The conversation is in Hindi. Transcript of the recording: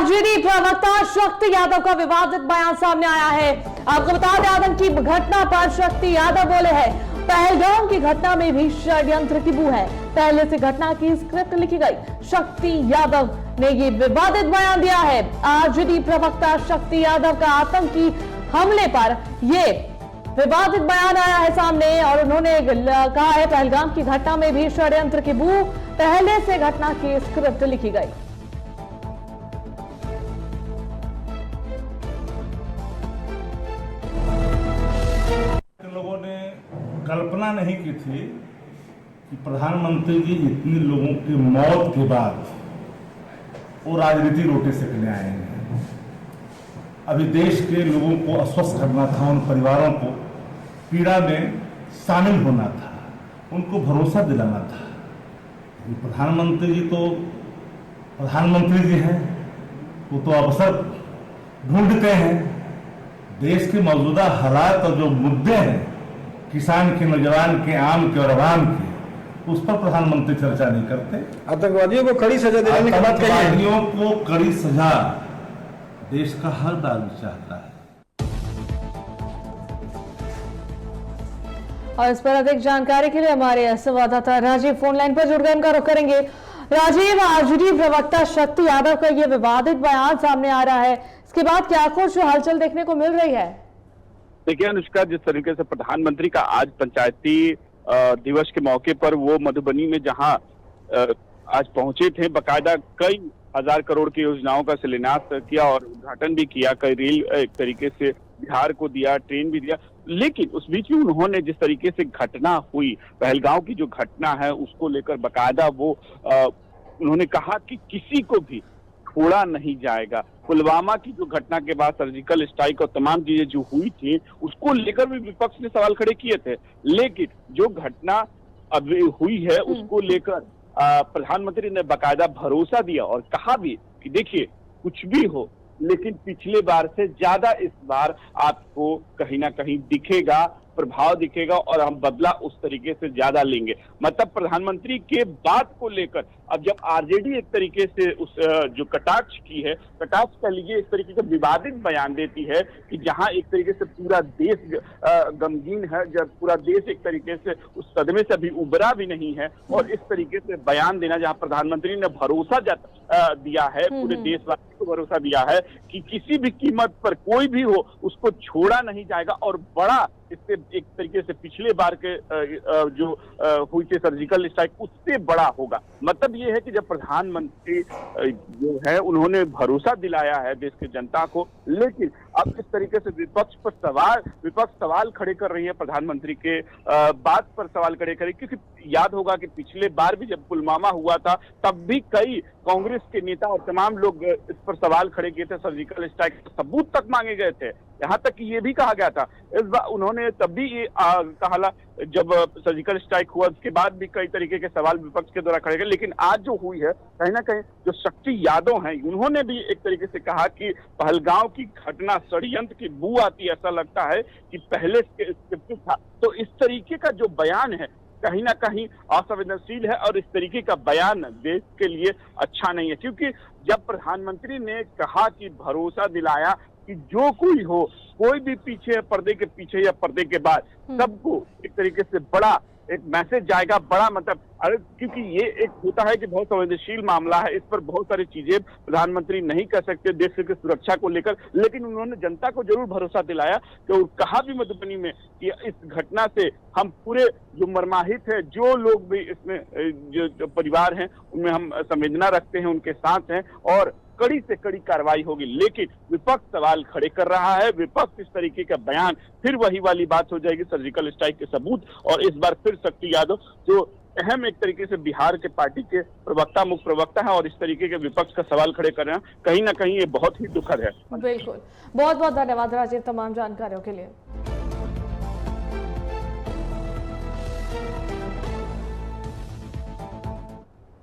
आरजेडी प्रवक्ता शक्ति यादव का विवादित बयान सामने आया है। आपको बता दें, आतंकी घटना पर शक्ति यादव बोले हैं, पहलगाम की घटना में भी षड्यंत्र की बू है, पहले से घटना की स्क्रिप्ट लिखी गई। शक्ति यादव ने ये विवादित बयान दिया है। आरजेडी प्रवक्ता शक्ति यादव का आतंकी हमले पर ये विवादित बयान आया है सामने और उन्होंने कहा है, पहलगाम की घटना में भी षड्यंत्र की बू, पहले से घटना की स्क्रिप्ट लिखी गई। लोगों ने कल्पना नहीं की थी कि प्रधानमंत्री जी इतने लोगों की मौत के बाद वो राजनीति रोटी सेकने आएंगे। अभी देश के लोगों को आश्वस्त करना था, उन परिवारों को पीड़ा में शामिल होना था, उनको भरोसा दिलाना था। प्रधानमंत्री जी तो प्रधानमंत्री जी हैं, वो तो अवसर ढूंढते हैं। देश के मौजूदा हालात और जो मुद्दे हैं, किसान के, नौजवान के, आम के और अवाम के, उस पर प्रधानमंत्री चर्चा नहीं करते। आतंकवादियों को कड़ी सजा देने की बात कही है। आतंकवादियों को कड़ी सजा देश का हर नागरिक चाहता है। और इस पर अधिक जानकारी के लिए हमारे संवाददाता राजीव फोन लाइन पर जुड़ गए, उनका रुख करेंगे। राजीव, आरजेडी प्रवक्ता शक्ति यादव का ये विवादित बयान सामने आ रहा है, इसके बाद क्या कुछ हलचल देखने को मिल रही है? देखिए अनुष्का, जिस तरीके से प्रधानमंत्री का आज पंचायती दिवस के मौके पर वो मधुबनी में जहां आज पहुंचे थे, बकायदा कई हजार करोड़ की योजनाओं का शिलान्यास किया और उद्घाटन भी किया, कई रेल एक तरीके से बिहार को दिया, ट्रेन भी दिया। लेकिन उस बीच में उन्होंने जिस तरीके से घटना हुई, पहलगाम की जो घटना है उसको लेकर बकायदा वो उन्होंने कहा कि किसी को भी छोड़ा नहीं जाएगा। पुलवामा की जो घटना के बाद सर्जिकल स्ट्राइक और तमाम चीजें जो हुई थी उसको लेकर भी विपक्ष ने सवाल खड़े किए थे, लेकिन जो घटना अब हुई है उसको लेकर प्रधानमंत्री ने बकायदा भरोसा दिया और कहा भी कि देखिए कुछ भी हो, लेकिन पिछले बार से ज्यादा इस बार आपको कहीं ना कहीं दिखेगा, प्रभाव दिखेगा और हम बदला उस तरीके से ज्यादा लेंगे। मतलब प्रधानमंत्री के बात को लेकर अब जब आरजेडी एक तरीके से उस जो कटाक्ष की है, कटाक्ष का लीजिए इस तरीके से विवादित बयान देती है कि जहां एक तरीके से पूरा देश गमगीन है, जब पूरा देश एक तरीके से उस सदमे से अभी उबरा भी नहीं है, और इस तरीके से बयान देना जहां प्रधानमंत्री ने भरोसा दिया है, पूरे देशवासी को भरोसा दिया है कि किसी भी कीमत पर कोई भी हो उसको छोड़ा नहीं जाएगा और बड़ा इससे एक तरीके से पिछले बार के जो हुई थी सर्जिकल स्ट्राइक उससे बड़ा होगा। मतलब ये है कि जब प्रधानमंत्री जो है उन्होंने भरोसा दिलाया है देश की जनता को, लेकिन अब इस तरीके से विपक्ष सवाल खड़े कर रही है प्रधानमंत्री के बात पर सवाल खड़े करे, क्योंकि याद होगा कि पिछले बार भी जब पुलवामा हुआ था तब भी कई कांग्रेस के नेता और तमाम लोग इस पर सवाल खड़े किए थे, सर्जिकल स्ट्राइक के सबूत तक मांगे गए थे, यहाँ तक कि ये भी कहा गया था। इस बार उन्होंने तब भी ये कहा, जब सर्जिकल स्ट्राइक हुआ उसके बाद भी कई तरीके के सवाल विपक्ष के द्वारा खड़े गए, लेकिन आज जो हुई है कहीं ना कहीं जो शक्ति यादव हैं उन्होंने भी एक तरीके से कहा कि पहलगाम की घटना षड्यंत्र की बू आती, ऐसा लगता है कि पहले से था। तो इस तरीके का जो बयान है कहीं ना कहीं असंवेदनशील है और इस तरीके का बयान देश के लिए अच्छा नहीं है, क्योंकि जब प्रधानमंत्री ने कहा कि भरोसा दिलाया कि जो कोई हो, कोई भी पीछे, पर्दे के पीछे या पर्दे के बाद, सबको एक तरीके से बड़ा एक मैसेज जाएगा, बड़ा मतलब, क्योंकि ये एक होता है कि बहुत संवेदनशील मामला है, इस पर बहुत सारी चीजें प्रधानमंत्री नहीं कर सकते देश की सुरक्षा को लेकर, लेकिन उन्होंने जनता को जरूर भरोसा दिलाया कि कहा भी मधुबनी में कि इस घटना से हम पूरे जो मर्माहित है, जो लोग भी इसमें जो परिवार हैं उनमें हम संवेदना रखते हैं, उनके साथ हैं और कड़ी से कड़ी कार्रवाई होगी। लेकिन विपक्ष सवाल खड़े कर रहा है, विपक्ष इस तरीके का बयान, फिर वही वाली बात हो जाएगी सर्जिकल स्ट्राइक के सबूत, और इस बार फिर शक्ति यादव जो अहम एक तरीके से बिहार के पार्टी के प्रवक्ता, मुख्य प्रवक्ता है और इस तरीके के विपक्ष का सवाल खड़े कर रहे हैं, कहीं ना कहीं ये बहुत ही दुखद है। बिल्कुल, बहुत बहुत धन्यवाद राजीव तमाम जानकारियों के लिए।